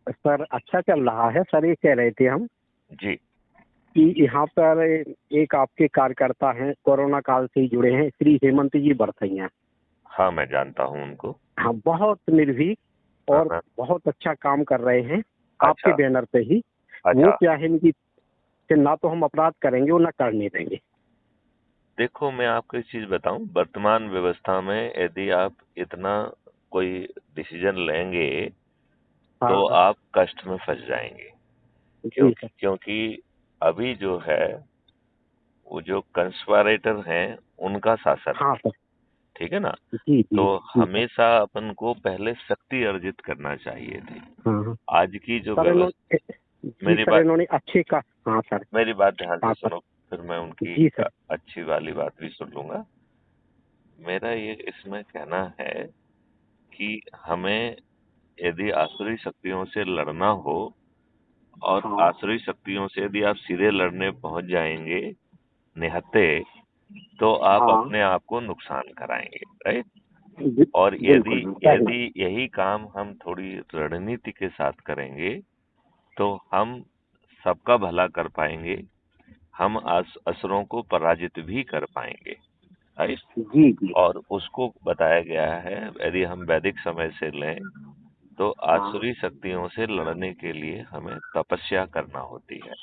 Sir अच्छा चल रहा है सर। ये कह रहे थे हम जी कि यहाँ पर एक आपके कार्यकर्ता हैं, कोरोना काल से ही जुड़े हैं, श्री हेमंत जी बरसैया। हाँ, मैं जानता हूँ उनको। हाँ, बहुत निर्भीक हाँ और हाँ। बहुत अच्छा काम कर रहे हैं आपके अच्छा बैनर पे ही। वो अच्छा। क्या है इनकी कि ना तो हम अपराध करेंगे और ना करने देंगे। देखो, मैं आपको एक चीज बताऊं, वर्तमान व्यवस्था में यदि आप इतना कोई डिसीजन लेंगे हाँ तो हाँ। आप कष्ट में फंस जाएंगे। जी सर। क्योंकि अभी जो है वो जो कंस्पिरेटर हैं उनका शासन हाँ है। सर। ठीक है ना? जी जी तो जी सर। हमेशा अपन को पहले शक्ति अर्जित करना चाहिए थी। हाँ हाँ। आज की जो सर व्यवस्था, इन्होंने जी मेरी सर बात इन्होंने अच्छे का। हाँ सर। मेरी बात ध्यान से हाँ सर। सुनो, फिर मैं उनकी जी सर। अच्छी वाली बात भी सुन लूंगा। मेरा ये इसमें कहना है कि हमें यदि आसुरी शक्तियों से लड़ना हो, और हाँ आसुरी शक्तियों से यदि आप सीधे लड़ने पहुंच जाएंगे निहत्थे, तो आप हाँ। अपने आप को नुकसान कराएंगे, राइट? और बिल्कुल यदि बिल्कुल सही। यदि यही काम हम थोड़ी रणनीति के साथ करेंगे तो हम सबका भला कर पाएंगे, हम असुरों को पराजित भी कर पाएंगे, राइट? जी जी। और उसको बताया गया है, यदि हम वैदिक समय से लें तो हाँ। आसुरी शक्तियों से लड़ने के लिए हमें तपस्या करना होती है,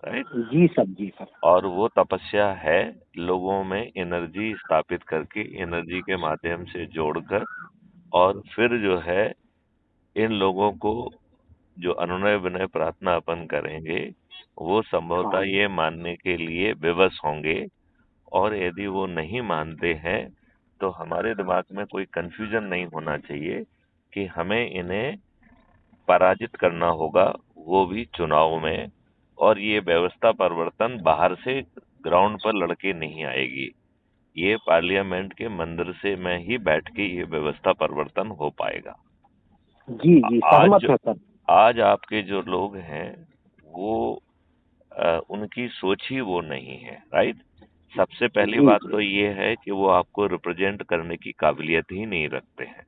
राइट? जी सर। जी सर। और वो तपस्या है लोगों में एनर्जी स्थापित करके, एनर्जी के माध्यम से जोड़कर, और फिर जो है इन लोगों को जो अनुनय विनय प्रार्थना अपन करेंगे वो संभवतः हाँ। ये मानने के लिए विवश होंगे। और यदि वो नहीं मानते हैं तो हमारे दिमाग में कोई कंफ्यूजन नहीं होना चाहिए कि हमें इन्हें पराजित करना होगा, वो भी चुनाव में। और ये व्यवस्था परिवर्तन बाहर से ग्राउंड पर लड़के नहीं आएगी, ये पार्लियामेंट के मंदिर से में ही बैठ के ये व्यवस्था परिवर्तन हो पाएगा। जी जी आज सहमत है सर। आज आपके जो लोग हैं वो उनकी सोच ही वो नहीं है, राइट? सबसे पहली जी बात जी। तो ये है कि वो आपको रिप्रेजेंट करने की काबिलियत ही नहीं रखते हैं।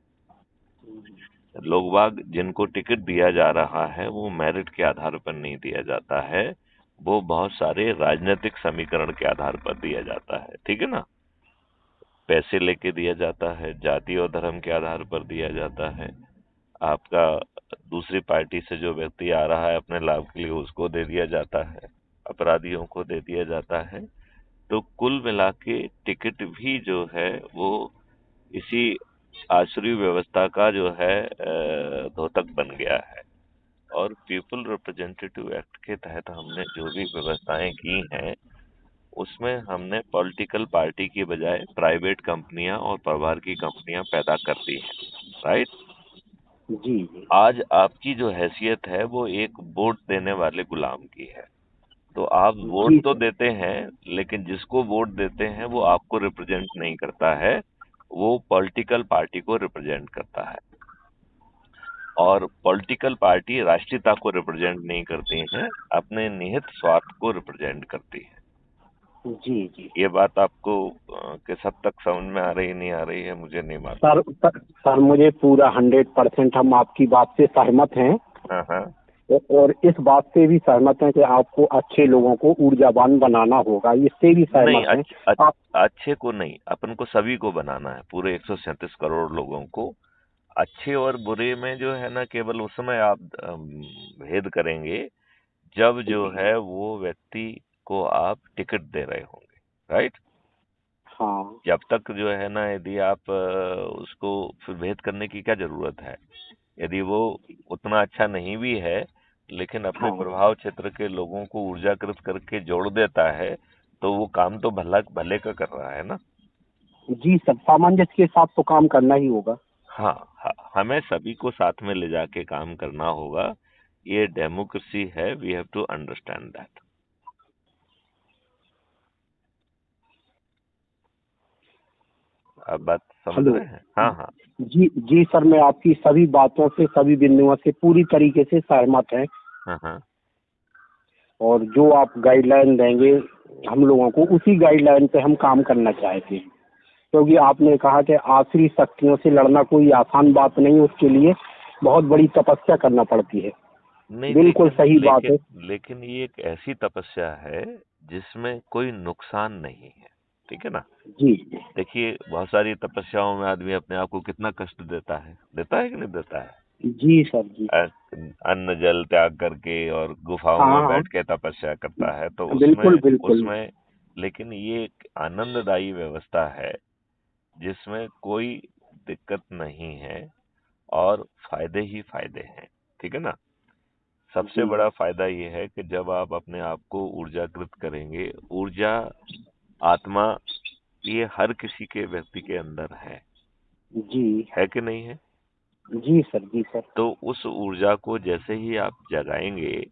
लोग बाग जिनको टिकट दिया जा रहा है वो मेरिट के आधार पर नहीं दिया जाता है, वो बहुत सारे राजनीतिक समीकरण के आधार पर दिया जाता है, ठीक है ना? पैसे लेके दिया जाता है, जाति और धर्म के आधार पर दिया जाता है। आपका दूसरी पार्टी से जो व्यक्ति आ रहा है अपने लाभ के लिए उसको दे दिया जाता है, अपराधियों को दे दिया जाता है। तो कुल मिला के टिकट भी जो है वो इसी आसुरी व्यवस्था का जो है द्योतक बन गया है। और पीपल रिप्रेजेंटेटिव एक्ट के तहत हमने जो भी व्यवस्थाएं की हैं उसमें हमने पॉलिटिकल पार्टी की बजाय प्राइवेट कंपनियां और परिवार की कंपनियां पैदा कर दी हैं, राइट? जी जी। आज आपकी जो हैसियत है वो एक वोट देने वाले गुलाम की है। तो आप वोट जी तो सर। देते हैं, लेकिन जिसको वोट देते हैं वो आपको रिप्रेजेंट नहीं करता है, वो पॉलिटिकल पार्टी को रिप्रेजेंट करता है। और पॉलिटिकल पार्टी राष्ट्रीयता को रिप्रेजेंट नहीं करती हैं, अपने निहित स्वार्थ को रिप्रेजेंट करती है। जी जी। ये बात आपको किस हद तक समझ में आ रही नहीं आ रही है मुझे नहीं मालूम। सर मुझे पूरा 100% हम आपकी बात से सहमत हैं। हाँ हाँ। और इस बात से भी सहमत हैं कि आपको अच्छे लोगों को ऊर्जावान बनाना होगा, इससे भी नहीं, सहमत हैं आप। अच्छे को नहीं, अपन को सभी को बनाना है, पूरे 137 करोड़ लोगों को। अच्छे और बुरे में जो है ना, केवल उस समय आप भेद करेंगे जब जो जी। है वो व्यक्ति को आप टिकट दे रहे होंगे, राइट? हाँ जब तक जो है ना, यदि आप उसको फिर भेद करने की क्या जरूरत है? यदि वो उतना अच्छा नहीं भी है लेकिन अपने हाँ। प्रभाव क्षेत्र के लोगों को ऊर्जाकृत करके जोड़ देता है, तो वो काम तो भला भले का कर रहा है ना। जी सब सामंजस्य के साथ तो काम करना ही होगा। हाँ हाँ, हमें सभी को साथ में ले जाके काम करना होगा। ये डेमोक्रेसी है, we have to understand that. आप बात समझ हेलो। रहे हैं? हाँ हाँ। जी जी सर, मैं आपकी सभी बातों से सभी बिंदुओं से पूरी तरीके से सहमत है। हाँ हाँ। और जो आप गाइडलाइन देंगे हम लोगों को उसी गाइडलाइन पे हम काम करना चाहते हैं। क्योंकि आपने कहा कि आसुरी शक्तियों से लड़ना कोई आसान बात नहीं, उसके लिए बहुत बड़ी तपस्या करना पड़ती है। नहीं, बिल्कुल सही बात है। लेकिन लेकिन ये एक ऐसी तपस्या है जिसमें कोई नुकसान नहीं है, ठीक है ना। जी देखिए, बहुत सारी तपस्याओं में आदमी अपने आप को कितना कष्ट देता है कि नहीं देता है। जी सर जी। अन्न जल त्याग करके और गुफाओं हाँ में हाँ, बैठ के तपस्या करता है, तो बिल्कुल उसमें बिल्कुल। उसमें लेकिन ये एक आनंददायी व्यवस्था है जिसमें कोई दिक्कत नहीं है और फायदे ही फायदे हैं, ठीक है ना। सबसे जी बड़ा फायदा ये है कि जब आप अपने आप को ऊर्जाकृत करेंगे, ऊर्जा, आत्मा, ये हर किसी के व्यक्ति के अंदर जी है कि नहीं है। जी सर जी सर। तो उस ऊर्जा को जैसे ही आप जगाएंगे,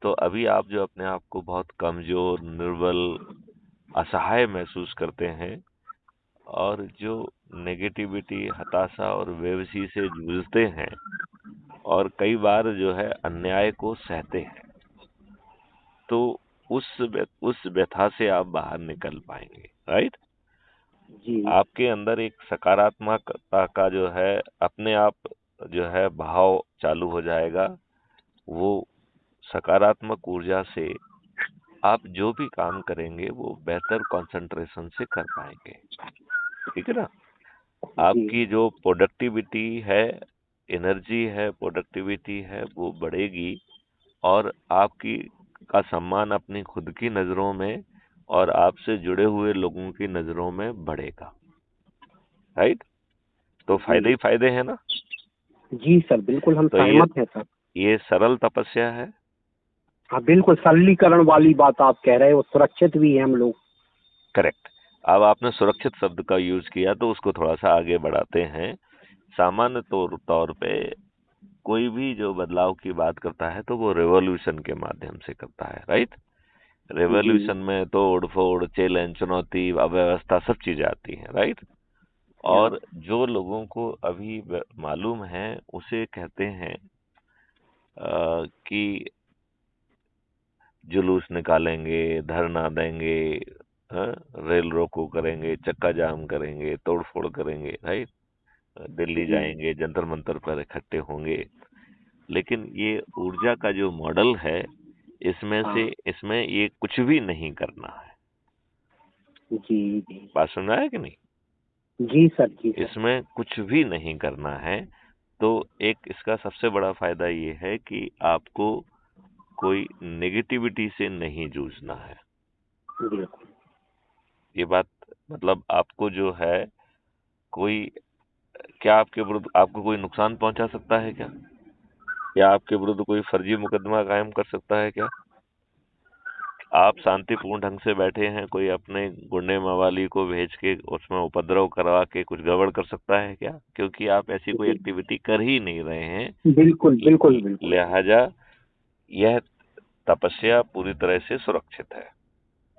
तो अभी आप जो अपने आप को बहुत कमजोर, निर्बल, असहाय महसूस करते हैं और जो नेगेटिविटी, हताशा और बेबसी से जूझते हैं और कई बार जो है अन्याय को सहते हैं, तो उस व्यथा से आप बाहर निकल पाएंगे, राइट। जी आपके अंदर एक सकारात्मकता का जो है अपने आप जो है भाव चालू हो जाएगा। वो सकारात्मक ऊर्जा से आप जो भी काम करेंगे वो बेहतर कंसंट्रेशन से कर पाएंगे, ठीक है ना। जी आपकी जो प्रोडक्टिविटी है, एनर्जी है, प्रोडक्टिविटी है, वो बढ़ेगी और आपकी का सम्मान अपनी खुद की नजरों में और आपसे जुड़े हुए लोगों की नजरों में बढ़ेगा, राइट। तो फायदे जी ही फायदे हैं ना। जी सर, बिल्कुल हम तो ये सहमत हैं सर। ये सरल तपस्या है। हाँ बिल्कुल, सरलीकरण वाली बात आप कह रहे हो, सुरक्षित भी है हम लोग। करेक्ट। अब आपने सुरक्षित शब्द का यूज किया तो उसको थोड़ा सा आगे बढ़ाते हैं। सामान्य तौर पे कोई भी जो बदलाव की बात करता है तो वो रेवोल्यूशन के माध्यम से करता है, राइट। जी रेवोल्यूशन में तोड़ फोड़, चैलेंज, चुनौती, अव्यवस्था, सब चीजें आती हैं, राइट। हाँ और जो लोगों को अभी मालूम है उसे कहते हैं कि जुलूस निकालेंगे, धरना देंगे, हाँ, रेल रोको करेंगे, चक्का जाम करेंगे, तोड़ फोड़ करेंगे, राइट। दिल्ली जी जाएंगे, जंतर मंतर पर इकट्ठे होंगे। लेकिन ये ऊर्जा का जो मॉडल है, हाँ इसमें ये कुछ भी नहीं करना है। जी जी बात सुन रहा है कि नहीं। जी सर जी सर। इसमें कुछ भी नहीं करना है। तो एक इसका सबसे बड़ा फायदा ये है कि आपको कोई नेगेटिविटी से नहीं जूझना है। बिल्कुल। ये बात मतलब आपको जो है कोई, क्या आपके विरुद्ध आपको कोई नुकसान पहुंचा सकता है क्या, या आपके विरुद्ध कोई फर्जी मुकदमा कायम कर सकता है क्या। आप शांतिपूर्ण ढंग से बैठे हैं, कोई अपने गुंडे मवाली को भेज के उसमें उपद्रव करवा के कुछ गड़बड़ कर सकता है क्या, क्योंकि आप ऐसी कोई जी, एक्टिविटी कर ही नहीं रहे हैं। बिल्कुल बिल्कुल बिल्कुल। लिहाजा यह तपस्या पूरी तरह से सुरक्षित है।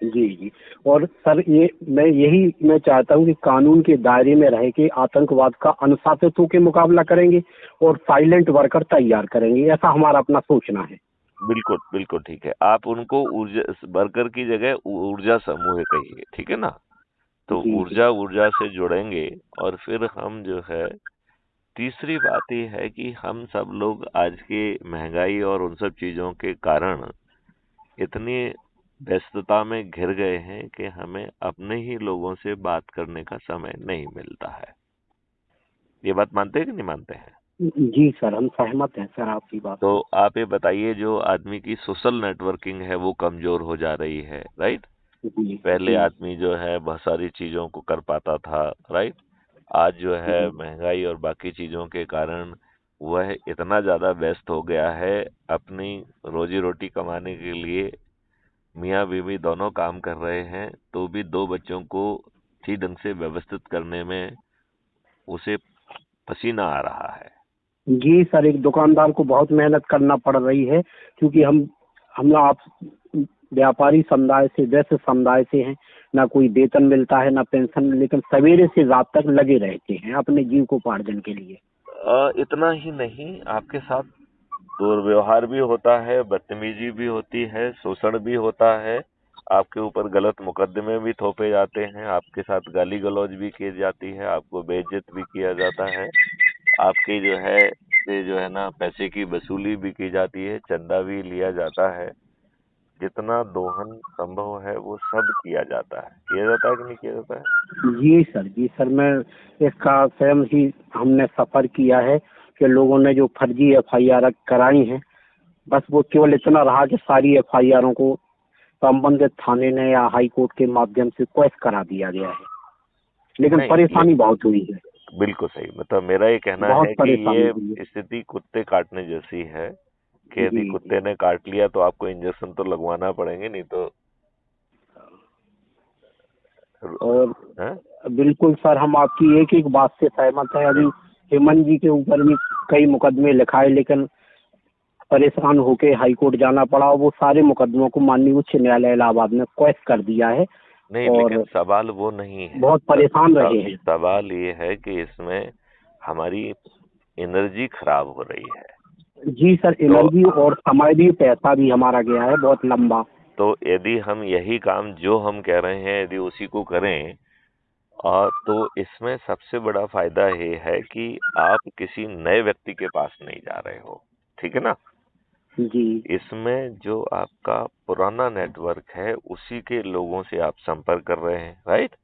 जी जी। और सर ये मैं चाहता हूँ कि कानून के दायरे में रह के आतंकवाद का अनुशासित होकर मुकाबला करेंगे और साइलेंट वर्कर तैयार करेंगे, ऐसा हमारा अपना सोचना है। बिल्कुल बिल्कुल ठीक है। आप उनको ऊर्जा वर्कर की जगह ऊर्जा समूह कहिए, ठीक है ना। तो जी जी ऊर्जा ऊर्जा से जुड़ेंगे और फिर हम जो है, तीसरी बात ये है कि हम सब लोग आज के महंगाई और उन सब चीजों के कारण इतनी व्यस्तता में घिर गए हैं कि हमें अपने ही लोगों से बात करने का समय नहीं मिलता है। ये बात मानते हैं कि नहीं मानते हैं। जी सर, हम सहमत हैं सर आपकी बात तो से। आप ये बताइए, जो आदमी की सोशल नेटवर्किंग है वो कमजोर हो जा रही है, राइट। जी पहले जी आदमी जो है बहुत सारी चीजों को कर पाता था, राइट। आज जो है जी महंगाई और बाकी चीजों के कारण वह इतना ज्यादा व्यस्त हो गया है अपनी रोजी रोटी कमाने के लिए। मियाँ बीवी दोनों काम कर रहे हैं तो भी दो बच्चों को ठीक ढंग से व्यवस्थित करने में उसे पसीना आ रहा है। जी सर, एक दुकानदार को बहुत मेहनत करना पड़ रही है, क्योंकि हम आप व्यापारी समुदाय से, वैश्य समुदाय से हैं। ना कोई वेतन मिलता है ना पेंशन, लेकिन सवेरे से रात तक लगे रहते हैं अपने जीविकोपार्जन के लिए। इतना ही नहीं, आपके साथ दुर्व्यवहार भी होता है, बदतमीजी भी होती है, शोषण भी होता है। आपके ऊपर गलत मुकदमे भी थोपे जाते हैं, आपके साथ गाली गलौज भी की जाती है, आपको बेइज्जत भी किया जाता है। आपके जो है से जो है ना पैसे की वसूली भी की जाती है, चंदा भी लिया जाता है। जितना दोहन संभव है वो सब किया जाता है कि नहीं किया जाता है? जी सर, मैं इसका स्वयं ही हमने सफर किया है कि लोगों ने जो फर्जी एफआईआर कराई हैं, बस वो केवल इतना रहा कि सारी एफआईआरों को संबंधित थाने ने या हाई कोर्ट के माध्यम से क्वैश करा दिया गया है, लेकिन नहीं, परेशानी बहुत हुई है। बिल्कुल सही। मतलब मेरा ये कहना बहुत है कि परेशानी हुई है। ये स्थिति कुत्ते काटने जैसी है कि यदि जी कुत्ते ने काट लिया तो आपको इंजेक्शन तो लगवाना पड़ेंगे, नहीं तो और हैं? बिल्कुल सर, हम आपकी एक एक बात से सहमत है। अभी हेमंत जी के ऊपर भी कई मुकदमे लिखाए, लेकिन परेशान होके हाई कोर्ट जाना पड़ा। वो सारे मुकदमों को माननीय उच्च न्यायालय इलाहाबाद ने क्वैश कर दिया है नहीं, और लेकिन सवाल वो नहीं है। बहुत परेशान रहे हैं। सवाल ये है कि इसमें हमारी एनर्जी खराब हो रही है। जी सर, तो एनर्जी और समय भी, पैसा भी हमारा गया है बहुत लंबा। तो यदि हम यही काम जो हम कह रहे हैं यदि उसी को करें, और तो इसमें सबसे बड़ा फायदा ये है कि आप किसी नए व्यक्ति के पास नहीं जा रहे हो, ठीक है ना? जी इसमें जो आपका पुराना नेटवर्क है उसी के लोगों से आप संपर्क कर रहे हैं, राइट?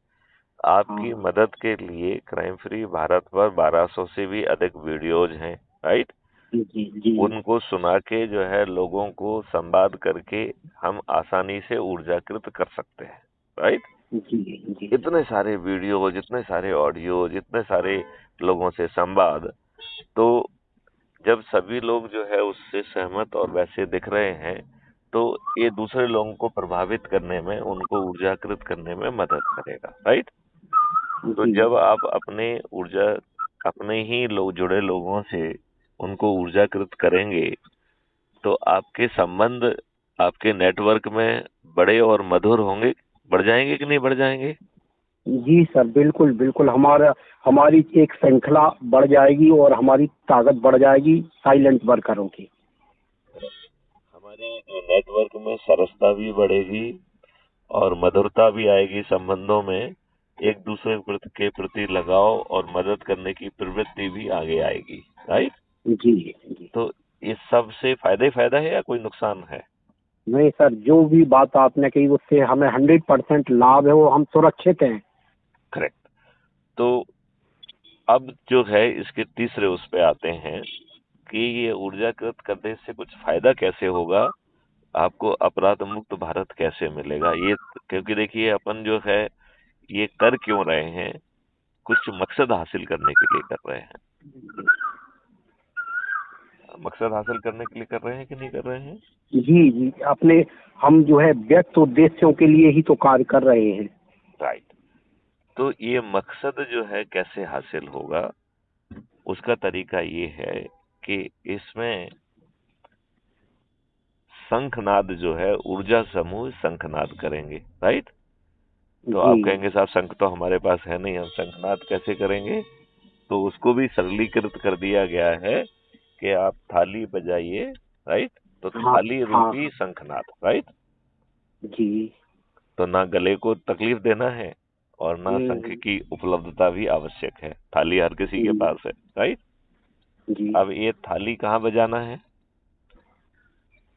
आपकी हाँ। मदद के लिए क्राइम फ्री भारत पर 1200 से भी अधिक वीडियोज हैं, राइट? जी जी उनको सुना के जो है लोगों को संवाद करके हम आसानी से ऊर्जाकृत कर सकते हैं, राइट? जी जी इतने सारे वीडियो, जितने सारे ऑडियो, जितने सारे लोगों से संवाद, तो जब सभी लोग जो है उससे सहमत और वैसे दिख रहे हैं, तो ये दूसरे लोगों को प्रभावित करने में, उनको ऊर्जाकृत करने में मदद करेगा, राइट? तो जी जब आप अपने ही लोग जुड़े लोगों से उनको ऊर्जाकृत करेंगे, तो आपके संबंध आपके नेटवर्क में बड़े और मधुर होंगे, बढ़ जाएंगे कि नहीं बढ़ जाएंगे? जी सर, बिल्कुल बिल्कुल। हमारी एक श्रृंखला बढ़ जाएगी और हमारी ताकत बढ़ जाएगी साइलेंट वर्करों की। हमारे जो नेटवर्क में सरसता भी बढ़ेगी और मधुरता भी आएगी संबंधों में। एक दूसरे के प्रति लगाव और मदद करने की प्रवृत्ति भी आगे आएगी, राइट? जी जी। तो इस सब से फायदा ही फायदा है या कोई नुकसान है? नहीं सर, जो भी बात आपने कही उससे हमें 100% लाभ है, वो हम सुरक्षित हैं। करेक्ट। तो अब जो है इसके तीसरे उस पे आते हैं कि ये ऊर्जाकृत करने से कुछ फायदा कैसे होगा, आपको अपराध मुक्त भारत कैसे मिलेगा ये। क्योंकि देखिए अपन जो है ये कर क्यों रहे हैं, कुछ मकसद हासिल करने के लिए कर रहे हैं। मकसद हासिल करने के लिए कर रहे हैं कि नहीं कर रहे हैं? जी जी, हम जो है व्यक्त उद्देश्यों के लिए ही तो कार्य कर रहे हैं। राइट। तो ये मकसद जो है कैसे हासिल होगा, उसका तरीका ये है कि इसमें शंखनाद जो है, ऊर्जा समूह शंखनाद करेंगे, राइट? तो जी आप कहेंगे साहब शंख तो हमारे पास है नहीं, हम शंखनाद कैसे करेंगे? तो उसको भी सरलीकृत कर दिया गया है कि आप थाली बजाइए, राइट? तो हाँ थाली हाँ रूपी शंखनाद, राइट? जी। तो ना गले को तकलीफ देना है और ना शंख हम्म, की उपलब्धता भी आवश्यक है, थाली हर किसी के पास है, राइट? जी अब ये थाली कहाँ बजाना है?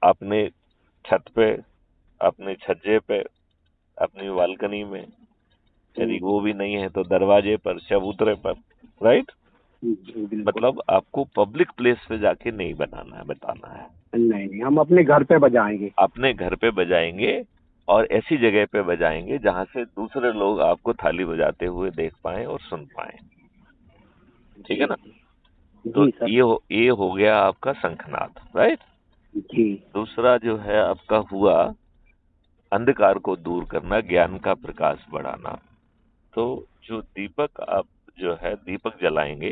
अपने छत पे, अपने छज्जे पे, अपनी बालकनी में, यदि वो भी नहीं है तो दरवाजे पर, चबूतरे पर, राइट? जी, बिल्कुल। मतलब आपको पब्लिक प्लेस पे जाके नहीं बनाना है, बताना है। नहीं नहीं, हम अपने घर पे बजाएंगे। अपने घर पे बजाएंगे और ऐसी जगह पे बजाएंगे जहां से दूसरे लोग आपको थाली बजाते हुए देख पाएं और सुन पाएं, ठीक है जी ना? तो जी सर। ये हो गया आपका शंखनाद, राइट? जी दूसरा जो है आपका हुआ अंधकार को दूर करना, ज्ञान का प्रकाश बढ़ाना। तो जो दीपक आप जो है दीपक जलाएंगे,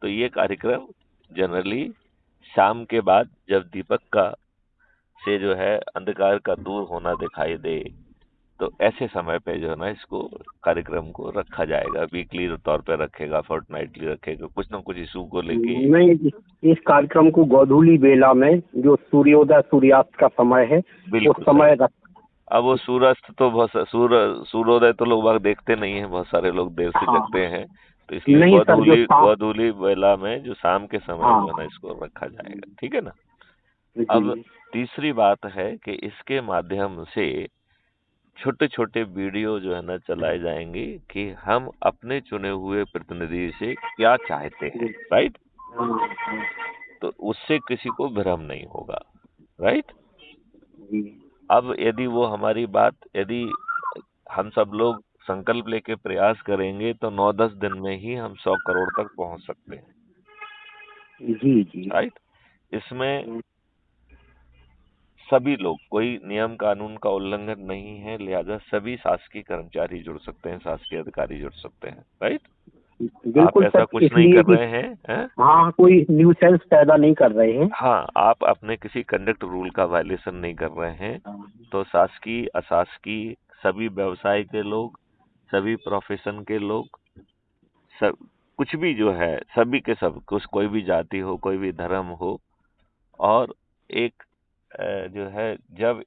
तो ये कार्यक्रम जनरली शाम के बाद जब दीपक का से जो है अंधकार का दूर होना दिखाई दे, तो ऐसे समय पे जो है ना इसको कार्यक्रम को रखा जाएगा। वीकली तौर पे रखेगा, फोर्टनाइटली रखेगा, कुछ ना कुछ इशू को लेके। नहीं, इस कार्यक्रम को गोधूली बेला में, जो सूर्योदय सूर्यास्त का समय है, उस बिल्कुल सही। समय अब वो सूर्यास्त तो बहुत सूर्योदय तो लोग बाग देखते नहीं है, बहुत सारे लोग देर से हाँ जगते हैं। तो इसलिए नहीं सर, जो गोधूली बेला में जो शाम के समय हाँ जो है ना इसको रखा जाएगा, ठीक है ना। अब जी तीसरी बात है कि इसके माध्यम से छोटे छोटे वीडियो जो है ना चलाए जाएंगे कि हम अपने चुने हुए प्रतिनिधि से क्या चाहते हैं, जी राइट। हाँ हाँ तो उससे किसी को भ्रम नहीं होगा, राइट। जी अब यदि वो हमारी बात, यदि हम सब लोग संकल्प लेके प्रयास करेंगे तो 9-10 दिन में ही हम 100 करोड़ तक पहुंच सकते हैं, जी जी राइट। इसमें सभी लोग, कोई नियम कानून का उल्लंघन नहीं है, लिहाजा सभी शासकीय कर्मचारी जुड़ सकते हैं, शासकीय अधिकारी जुड़ सकते हैं, राइट। आप बिल्कुल ऐसा सर, कुछ नहीं इसलिए कर कि रहे हैं? हाँ, कोई न्यू सेल्स पैदा नहीं कर रहे हैं। हाँ, आप अपने किसी कंडक्ट रूल का वायलेशन नहीं कर रहे हैं। हाँ तो शासकीय अशासकीय सभी व्यवसाय के लोग, सभी प्रोफेशन के लोग, सब कुछ भी जो है सभी के सब, कुछ कोई भी जाति हो, कोई भी धर्म हो, और एक जो है जब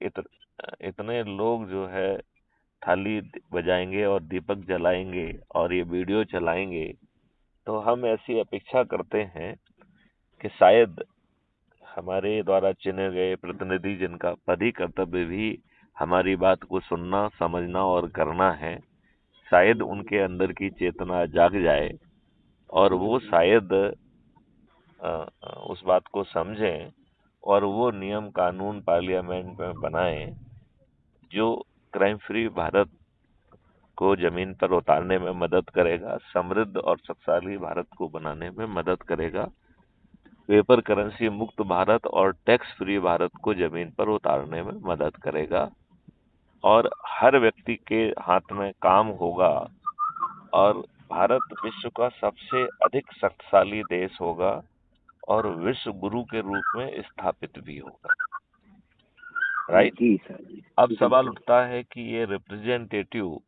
इतने लोग जो है थाली बजाएंगे और दीपक जलाएंगे और ये वीडियो चलाएंगे, तो हम ऐसी अपेक्षा करते हैं कि शायद हमारे द्वारा चुने गए प्रतिनिधि, जिनका पद ही कर्तव्य भी हमारी बात को सुनना, समझना और करना है, शायद उनके अंदर की चेतना जाग जाए और वो शायद उस बात को समझें और वो नियम कानून पार्लियामेंट में बनाएं जो क्राइम फ्री भारत को जमीन पर उतारने में मदद करेगा, समृद्ध और शक्तिशाली भारत को बनाने में मदद करेगा, पेपर करेंसी मुक्त भारत और टैक्स फ्री भारत को जमीन पर उतारने में मदद करेगा, और हर व्यक्ति के हाथ में काम होगा और भारत विश्व का सबसे अधिक शक्तिशाली देश होगा और विश्व गुरु के रूप में स्थापित भी होगा, राइट। जी सर जी, अब सवाल बिल्कुल। उठता है कि ये रिप्रेजेंटेटिव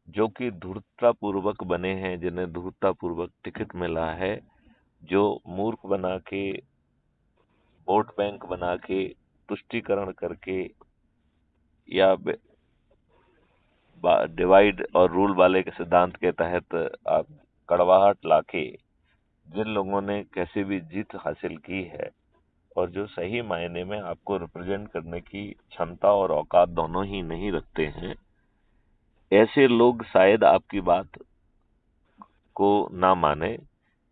जो कि धूर्ततापूर्वक बने हैं, जिन्हें धूर्ततापूर्वक टिकट मिला है, जो मूर्ख बना के, वोट बैंक बना के, तुष्टीकरण करके या डिवाइड और रूल वाले के सिद्धांत के तहत आप कड़वाहट लाके जिन लोगों ने कैसे भी जीत हासिल की है और जो सही मायने में आपको रिप्रेजेंट करने की क्षमता और औकात दोनों ही नहीं रखते हैं, ऐसे लोग शायद आपकी बात को ना माने,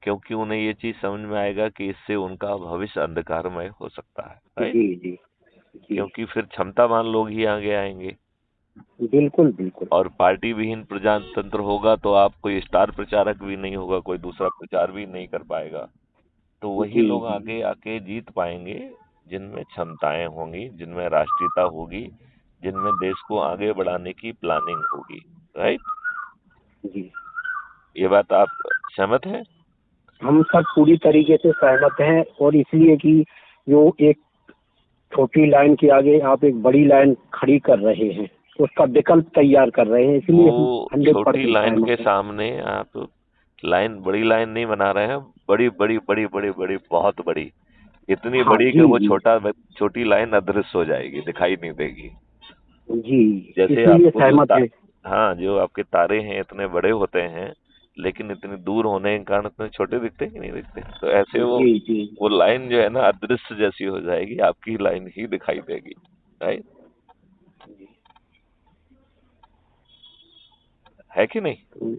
क्योंकि उन्हें ये चीज समझ में आएगा कि इससे उनका भविष्य अंधकारमय हो सकता है, राइट। जी जी जी, क्योंकि फिर क्षमतावान लोग ही आगे आएंगे बिल्कुल बिल्कुल। और पार्टी विहीन प्रजातंत्र होगा तो आप कोई स्टार प्रचारक भी नहीं होगा, कोई दूसरा प्रचार भी नहीं कर पाएगा। तो वही जी लोग जी आगे आके जीत पाएंगे जिनमें क्षमताएं होंगी, जिनमें राष्ट्रीयता होगी, जिनमें देश को आगे बढ़ाने की प्लानिंग होगी, राइट। जी, ये बात आप सहमत हैं? हम सब पूरी तरीके से सहमत हैं, और इसलिए कि जो एक छोटी लाइन के आगे आप एक बड़ी लाइन खड़ी कर रहे हैं, उसका विकल्प तैयार कर रहे हैं, इसलिए हम वो छोटी 100% लाइन के सहमत हैं। सामने आप लाइन, बड़ी लाइन नहीं बना रहे हैं, बड़ी बड़ी बड़ी बड़ी बड़ी, बहुत बड़ी, इतनी हाँ बड़ी कि जी वो जी छोटी लाइन अदृश्य हो जाएगी, दिखाई नहीं देगी। जी, जैसे इसीलिए आपको सहमत है। हाँ, जो आपके तारे हैं इतने बड़े होते हैं लेकिन इतनी दूर होने के कारण इतने छोटे दिखते हैं कि नहीं दिखते, तो ऐसे जी जी वो लाइन जो है ना अदृश्य जैसी हो जाएगी, आपकी लाइन ही दिखाई देगी, राइट, है कि नहीं।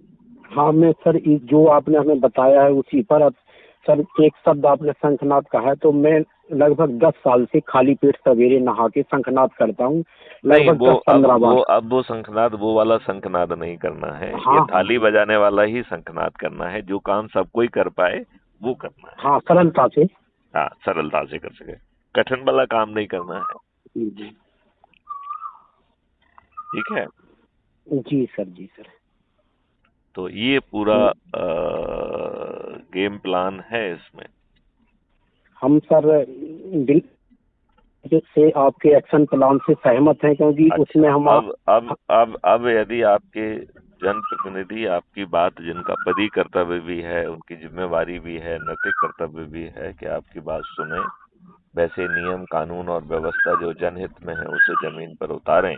हाँ, मैं सर जो आपने हमें बताया है उसी पर अब सर एक शब्द आपने शंखनाद कहा है, तो मैं लगभग 10 साल से खाली पेट सवेरे नहा के शंखनाद करता हूँ, नहीं, लगभग 10-15 बार। वो शंखनाद, वो वाला शंखनाद नहीं करना है, ये हाँ हाँ थाली बजाने वाला ही शंखनाद करना है, जो काम सब कोई कर पाए वो करना है। हाँ, सरलता से। हाँ, सरलता से कर सके, कठिन वाला काम नहीं करना है, जी ठीक है। जी सर, जी सर। तो ये पूरा तो गेम प्लान है इसमें। हम सर दिल से आपके एक्शन प्लान से सहमत हैं, क्योंकि अच्छा, उसमें हम अब यदि आपके जनप्रतिनिधि आपकी बात, जिनका पदी कर्तव्य भी है, उनकी जिम्मेवारी भी है, नैतिक कर्तव्य भी है कि आपकी बात सुने, वैसे नियम कानून और व्यवस्था जो जनहित में है उसे जमीन पर उतारें,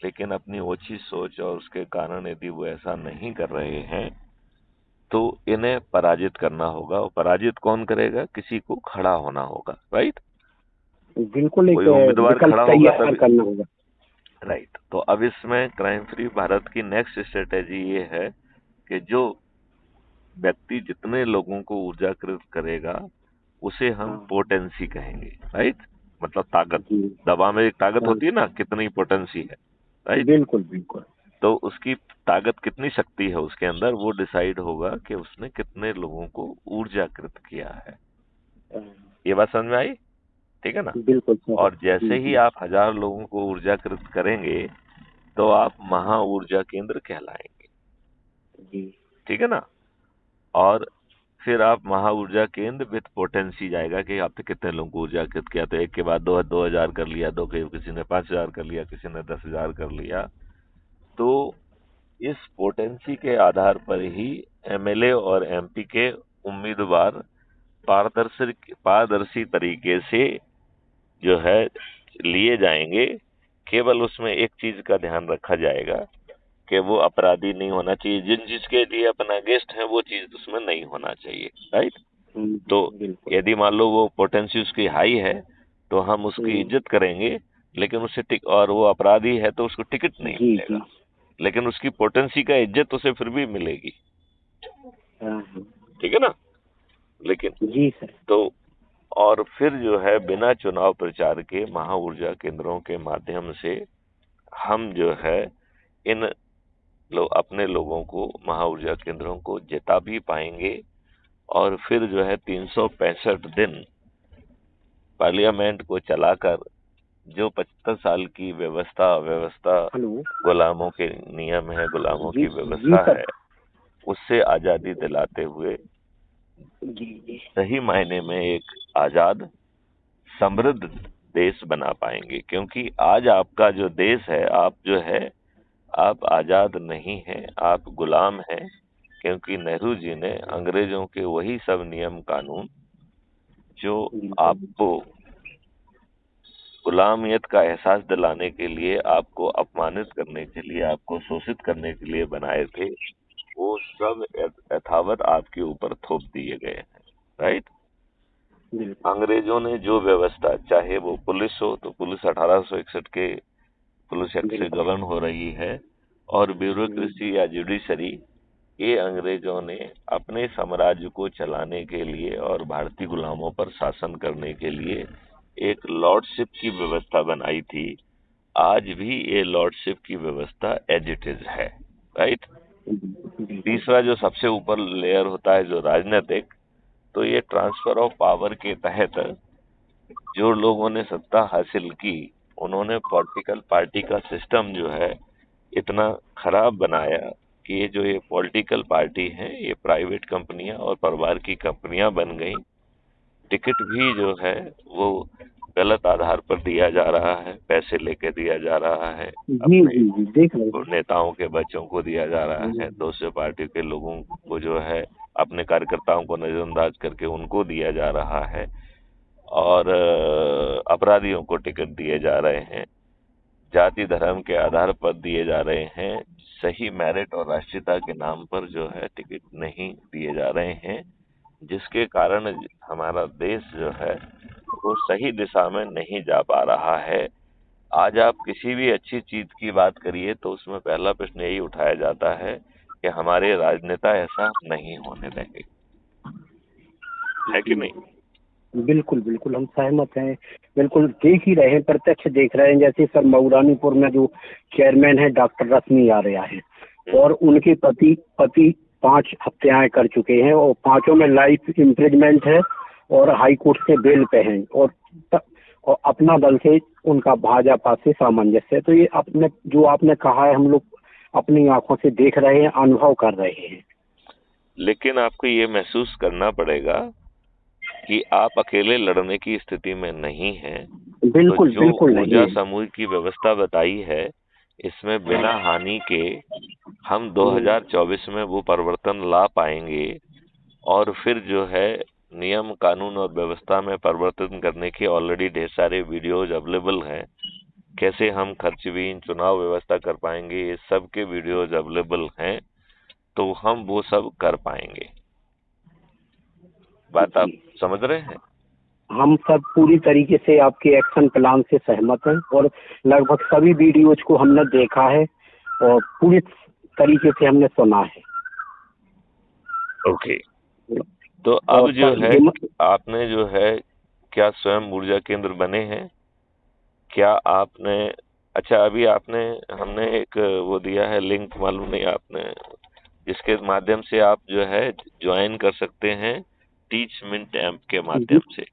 लेकिन अपनी ओछी सोच और उसके कारण यदि वो ऐसा नहीं कर रहे हैं तो इन्हें पराजित करना होगा, और पराजित कौन करेगा? किसी को खड़ा होना होगा, राइट? बिल्कुल, एक कोई उम्मीदवार विकल्प खड़ा होगा तैयार तभी, करना होगा। राइट। तो अब इसमें क्राइम फ्री भारत की नेक्स्ट स्ट्रेटेजी ये है कि जो व्यक्ति जितने लोगों को ऊर्जाकृत करेगा उसे हम हाँ पोटेंसी कहेंगे, राइट? मतलब ताकत। जी। दवा में एक ताकत हाँ होती है ना, कितनी पोटेंसी है, राइट? बिल्कुल बिल्कुल। तो उसकी ताकत कितनी शक्ति है उसके अंदर, वो डिसाइड होगा कि उसने कितने लोगों को ऊर्जाकृत किया है। ये बात समझ में आई? ठीक है ना? बिल्कुल सर। और जैसे जी ही जी आप 1000 लोगों को ऊर्जाकृत करेंगे तो आप महा ऊर्जा केंद्र कहलाएंगे, जी। ठीक है ना? और फिर आप महा ऊर्जा केंद्र विथ पोटेंसी जाएगा कि आपने कितने लोगों को ऊर्जाकृत किया। तो एक के बाद 2000 कर लिया, दो के किसी ने 5000 कर लिया, किसी ने 10,000 कर लिया। तो इस पोटेंसी के आधार पर ही एमएलए और एमपी के उम्मीदवार पारदर्शी तरीके से जो है लिए जाएंगे। केवल उसमें एक चीज का ध्यान रखा जाएगा कि वो अपराधी नहीं होना चाहिए, जिसके लिए अपना गेस्ट है वो चीज उसमें नहीं होना चाहिए, राइट? तो बिल्कुल। यदि मान लो वो पोटेंसी उसकी हाई है तो हम उसकी इज्जत करेंगे, लेकिन उसे और वो अपराधी है तो उसको टिकट नहीं जी जी। मिलेगा, लेकिन उसकी पोटेंसी का इज्जत उसे फिर भी मिलेगी, हाँ ठीक है ना? लेकिन जी सर। तो और फिर जो है बिना चुनाव प्रचार के महा ऊर्जा केंद्रों के माध्यम से हम जो है इन अपने लोगों को महा ऊर्जा केंद्रों को जिता भी पाएंगे। और फिर जो है 365 दिन पार्लियामेंट को चलाकर जो 75 साल की व्यवस्था हेलो। गुलामों के नियम है, गुलामों जी की जी व्यवस्था सर। है, उससे आजादी दिलाते हुए जी जी। सही मायने में एक आजाद समृद्ध देश बना पाएंगे। क्योंकि आज आपका जो देश है, आप जो है आप आजाद नहीं हैं, आप गुलाम हैं। क्योंकि नेहरू जी ने अंग्रेजों के वही सब नियम कानून जो बिल्कुल। आपको गुलामियत का एहसास दिलाने के लिए, आपको अपमानित करने के लिए, आपको शोषित करने के लिए बनाए थे, वो सब यथावत आपके ऊपर थोप दिए गए हैं, राइट? बिल्कुल। अंग्रेजों ने जो व्यवस्था, चाहे वो पुलिस हो तो पुलिस 1861 के पुलिस एक्ट से बिल्कुल। गवर्न हो रही है, और ब्यूरोक्रेसी या जुडिशरी, ये अंग्रेजों ने अपने साम्राज्य को चलाने के लिए और भारतीय गुलामों पर शासन करने के लिए एक लॉर्डशिप की व्यवस्था बनाई थी। आज भी ये लॉर्डशिप की व्यवस्था एज इट इज है, राइट? बिल्कुल। तीसरा जो सबसे ऊपर लेयर होता है जो राजनीतिक, तो ये ट्रांसफर ऑफ पावर के तहत जो लोगों ने सत्ता हासिल की, उन्होंने पॉलिटिकल पार्टी का सिस्टम जो है इतना खराब बनाया कि ये पॉलिटिकल पार्टी हैं, ये प्राइवेट कंपनियां और परिवार की कंपनियां बन गई। टिकट भी जो है वो गलत आधार पर दिया जा रहा है, पैसे लेके दिया जा रहा है, जी अपने जी जी, देख रहे हैं। नेताओं के बच्चों को दिया जा रहा है, दूसरे पार्टी के लोगों को जो है अपने कार्यकर्ताओं को नजरअंदाज करके उनको दिया जा रहा है, और अपराधियों को टिकट दिए जा रहे हैं, जाति धर्म के आधार पर दिए जा रहे हैं, सही मेरिट और राष्ट्रीयता के नाम पर जो है टिकट नहीं दिए जा रहे हैं, जिसके कारण हमारा देश जो है वो सही दिशा में नहीं जा पा रहा है। आज आप किसी भी अच्छी चीज की बात करिए तो उसमें पहला प्रश्न यही उठाया जाता है कि हमारे राजनेता ऐसा नहीं होने देंगे, है कि नहीं? बिल्कुल बिल्कुल, हम सहमत हैं। बिल्कुल देख ही रहे हैं, प्रत्यक्ष देख रहे हैं। जैसे सर मऊरानीपुर में जो चेयरमैन है डॉक्टर रश्मि आर्या है, और उनके पति पति 5 हत्याएं कर चुके हैं, और पांचों में लाइफ इम्प्रिजमेंट है, और हाई कोर्ट से बेल पे हैं, और अपना दल से उनका भाजपा से सामंजस्य है। तो ये अपने जो आपने कहा है, हम लोग अपनी आंखों से देख रहे हैं, अनुभव कर रहे हैं। लेकिन आपको ये महसूस करना पड़ेगा कि आप अकेले लड़ने की स्थिति में नहीं हैं। तो बिल्कुल जो बिल्कुल ऊर्जा नहीं। समूह की व्यवस्था बताई है, इसमें बिना हानि के हम 2024 में वो परिवर्तन ला पाएंगे। और फिर जो है नियम कानून और व्यवस्था में परिवर्तन करने के ऑलरेडी ढेर सारे वीडियोज अवेलेबल हैं। कैसे हम खर्चवीन चुनाव व्यवस्था कर पाएंगे, ये सब के वीडियोज अवेलेबल हैं। तो हम वो सब कर पाएंगे। बात आप जी, समझ रहे हैं? हम सब पूरी तरीके से आपके एक्शन प्लान से सहमत हैं और लगभग सभी वीडियोज को हमने देखा है और पूरी तरीके से हमने सुना है। ओके, तो अब और जो है हिम्मत आपने जो है क्या स्वयं ऊर्जा केंद्र बने हैं? क्या आपने, अच्छा अभी आपने, हमने एक वो दिया है लिंक, मालूम नहीं आपने, जिसके माध्यम से आप जो है ज्वाइन कर सकते हैं टीच मिनट ऐप के जी माध्यम से।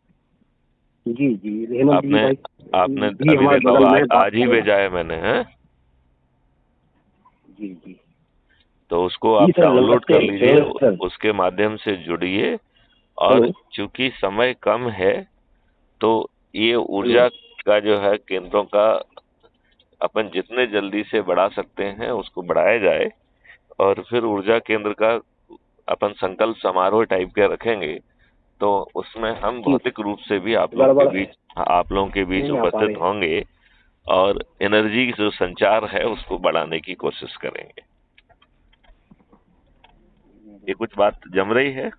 जी जी हेमंत जी आपने भाई आपने जी अभी हमारे देखा बगल होगा, में आज बात आज ही कर रहे हैं। भेजा है मैंने, है? जी जी तो उसको जी आप सर, डाउनलोड नमस्ते कर लीजिए, हेमंत सर। उसके माध्यम से जुड़िए। और हेलो चूंकि समय कम है, तो ये हेलो। ऊर्जा का जो है केंद्रों का अपन जितने जल्दी से बढ़ा सकते हैं उसको बढ़ाया जाए। और फिर ऊर्जा केंद्र का अपन संकल्प समारोह टाइप के रखेंगे, तो उसमें हम जी भौतिक रूप से भी गड़बड़ आप लोगों के बीच नहीं आ पा उपस्थित रहे। होंगे और एनर्जी जो संचार है उसको बढ़ाने की कोशिश करेंगे। ये कुछ बात जम रही है?